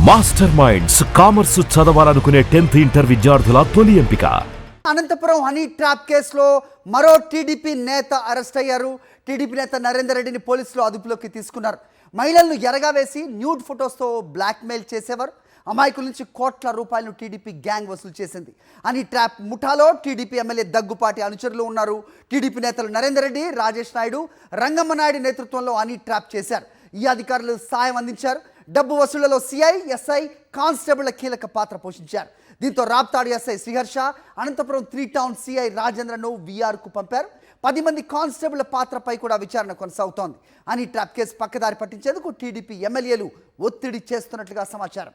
Master minds commerce చదవాలనుకునే 10th inter విద్యార్థుల తొలి ఎంపిక. అనంతపురం హనీ ట్రాప్ కేసులో మరో టీడీపీ నేత అరెస్ట్ అయ్యారు. టీడీపీ నేత నరేందర్ రెడ్డిని పోలీసులు అదుపులోకి తీసుకున్నారు. మహిళలను ఎరగా వేసి న్యూడ్ ఫొటోస్తో బ్లాక్మెయిల్ చేసేవారు. అమాయకుల నుంచి కోట్ల రూపాయలను టీడీపీ గ్యాంగ్ వసూలు చేసింది. హనీ ట్రాప్ ముఠాలో టీడీపీ ఎమ్మెల్యే దగ్గుపాటి అనుచరులు ఉన్నారు. టీడీపీ నేతలు నరేందర్ రెడ్డి, రాజేష్ నాయుడు, రంగమ్మ నాయుడు నేతృత్వంలో హనీ ట్రాప్ చేశారు. ఈ అధికారులు సాయం అందించారు. డబ్బు వసూళ్లలో సిఐ, ఎస్ఐ, కానిస్టేబుళ్ల కీలక పాత్ర పోషించారు. దీంతో Raptadu SI Sriharsha, Anantapuram 3 town CI రాజేంద్రను వీఆర్కు పంపారు. 10 మంది కానిస్టేబుళ్ల పాత్రపై కూడా విచారణ కొనసాగుతోంది. హనీ ట్రాప్ కేసు పక్కదారి పట్టించేందుకు టీడీపీ ఎమ్మెల్యేలు ఒత్తిడి చేస్తున్నట్లుగా సమాచారం.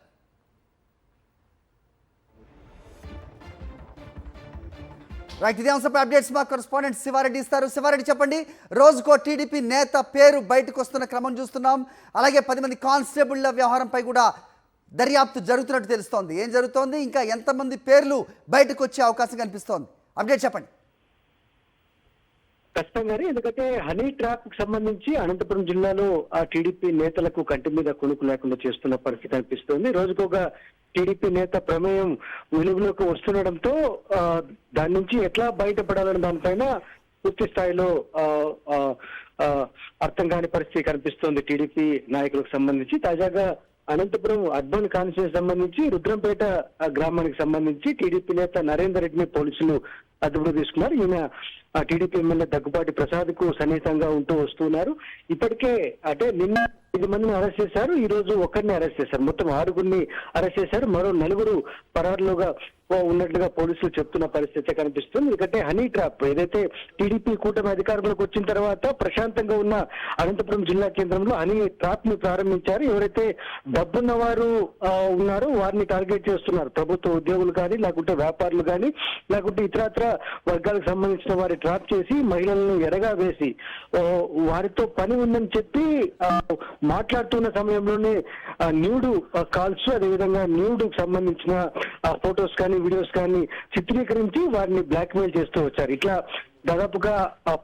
రైట్, ఇదే అంశంపై అప్డేట్స్ మా కరెస్పాండెంట్ శివారెడ్డి ఇస్తారు. శివారెడ్డి, చెప్పండి. రోజుకో టీడీపీ నేత పేరు బయటకు వస్తున్న క్రమం చూస్తున్నాం. అలాగే 10 మంది కానిస్టేబుళ్ల వ్యవహారంపై కూడా దర్యాప్తు జరుగుతున్నట్టు తెలుస్తోంది. ఏం జరుగుతోంది, ఇంకా ఎంతమంది పేర్లు బయటకు వచ్చే అవకాశం కనిపిస్తోంది? అప్డేట్ చెప్పండి. ఖచ్చితంగానే, ఎందుకంటే హనీ ట్రాప్ కు సంబంధించి అనంతపురం జిల్లాలో ఆ టీడీపీ నేతలకు కంటి మీద కొనుక్కు లేకుండా చేస్తున్న పరిస్థితి కనిపిస్తోంది. రోజుకొక టీడీపీ నేత ప్రమేయం వెలుగులోకి వస్తుండడంతో దాని నుంచి ఎట్లా బయటపడాలనే దానిపైన పూర్తి స్థాయిలో అర్థం కాని పరిస్థితి కనిపిస్తోంది టీడీపీ నాయకులకు సంబంధించి. తాజాగా అనంతపురం అర్బన్ కాన్స్టిట్యూన్సీ సంబంధించి రుద్రంపేట గ్రామానికి సంబంధించి టీడీపీ నేత నరేందర్ రెడ్డిని పోలీసులు అదుపులో తీసుకున్నారు. ఈయన టీడీపీ ఎమ్మెల్యే దగ్గుపాటి ప్రసాద్ కు సన్నిహితంగా ఉంటూ వస్తున్నారు. ఇప్పటికే అంటే నిన్న 5 మందిని అరెస్ట్ చేశారు, ఈ రోజు ఒక్కరిని అరెస్ట్ చేశారు. మొత్తం 6గురిని అరెస్ట్ చేశారు. మరో 4 పరారులుగా ఉన్నట్లుగా పోలీసులు చెప్తున్న పరిస్థితి కనిపిస్తుంది. ఎందుకంటే హనీ ట్రాప్ ఏదైతే టీడీపీ కూటమి అధికారంలోకి వచ్చిన తర్వాత ప్రశాంతంగా ఉన్న అనంతపురం జిల్లా కేంద్రంలో హనీ ట్రాప్ ని ప్రారంభించారు. ఎవరైతే డబ్బున్న వారు ఉన్నారో వారిని టార్గెట్ చేస్తున్నారు. ప్రభుత్వ ఉద్యోగులు కానీ, లేకుంటే వ్యాపారులు కానీ, లేకుంటే ఇతరత్ర వర్గాలకు సంబంధించిన వారి ట్రాప్ చేసి మహిళలను ఎరగా వేసి వారితో పని ఉందని చెప్పి మాట్లాడుతున్న సమయంలోనే న్యూడ్ కాల్స్, అదేవిధంగా న్యూడ్ సంబంధించిన ఫొటోస్ కానీ, వీడియోస్ కానీ చిత్రీకరించి వారిని బ్లాక్మెయిల్ చేస్తూ వచ్చారు. ఇట్లా దాదాపుగా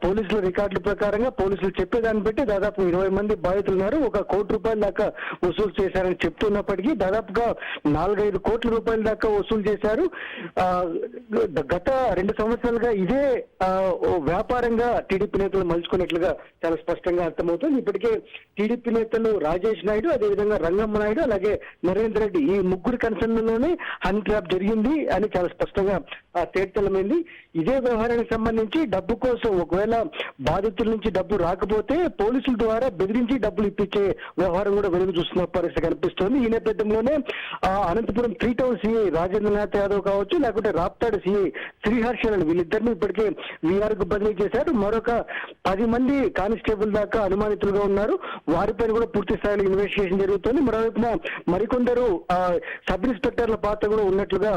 పోలీసుల రికార్డుల ప్రకారంగా పోలీసులు చెప్పేదాన్ని బట్టి దాదాపు 20 మంది బాధితులు ఉన్నారు. 1 కోటి రూపాయల దాకా వసూలు చేశారని చెప్తున్నప్పటికీ దాదాపుగా 4-5 కోట్ల రూపాయల దాకా వసూలు చేశారు. గత 2 సంవత్సరాలుగా ఇదే వ్యాపారంగా టీడీపీ నేతలు మలుచుకున్నట్లుగా చాలా స్పష్టంగా అర్థమవుతుంది. ఇప్పటికే టీడీపీ నేతలు రాజేష్ నాయుడు, అదేవిధంగా రంగమ్మ నాయుడు, అలాగే నరేందర్ రెడ్డి ఈ 3 కన్సర్న్లోనే హనీ ట్రాప్ జరిగింది అని చాలా స్పష్టంగా తేటతెల్లమైంది. ఇదే వ్యవహారానికి సంబంధించి డబ్బు కోసం ఒకవేళ బాధితుల నుంచి డబ్బు రాకపోతే పోలీసుల ద్వారా బెదిరించి డబ్బులు ఇప్పించే వ్యవహారం కూడా వెలుగు చూస్తున్న పరిస్థితి కనిపిస్తోంది. ఈ నేపథ్యంలోనే అనంతపురం 3 టౌన్ సిఐ రాజేంద్రనాథ్ యాదవ్ కావచ్చు, లేకుంటే రాప్తాడు సిఐ శ్రీహర్షలను వీళ్ళిద్దరిని ఇప్పటికే వీఆర్కు బదిలీ చేశారు. మరొక 10 మంది కానిస్టేబుల్ దాకా అనుమానితులుగా ఉన్నారు. వారిపైన కూడా పూర్తి స్థాయిలో ఇన్వెస్టిగేషన్ జరుగుతుంది. మరోవైపున మరికొందరు సబ్ ఇన్స్పెక్టర్ల పాత్ర కూడా ఉన్నట్లుగా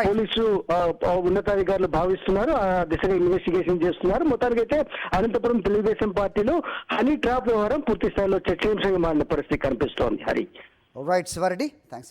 పోలీసు ఉన్నతాధికారులు భావిస్తున్నారు. ఆ దిశగా ఇన్వెస్టిగేషన్ చేస్తున్నారు. మొత్తానికైతే అనంతపురం తెలుగుదేశం పార్టీలో హనీ ట్రాప్ వ్యవహారం పూర్తి స్థాయిలో చర్చనీయాంశంగా మారిన పరిస్థితి కనిపిస్తోంది. Hari, right Sivareddy, thanks.